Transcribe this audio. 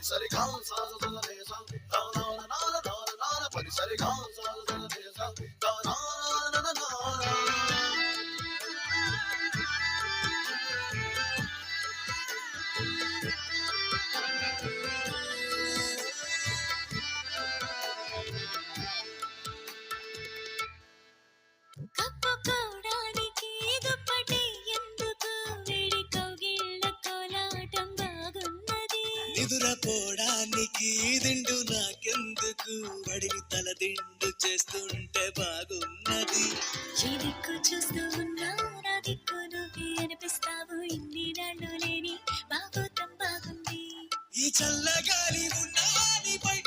సరి గా సా సా సా రే సా దా నా నా నా నా నా నా పని సరి గా సా సా సా రే సా దా నా నా నా నా కప్పుకోవడానికి దుప్పటి ఎందుకు వేడి కౌగిళ్ళ కోలాటం బాగున్నది నిదురపోవడానికి దిండు నాకెందుకు అడిగి తల దిండు చేస్తుంటే బాగున్నది ఏ దిక్కు చూస్తూ ఉన్నా నా దిక్కు నువ్వే అనిపిస్తావు ఇన్ని నాళ్ళు లేని బాగోతం బాగుంది ఈ చల్లగాలి ఉన్నా నీపై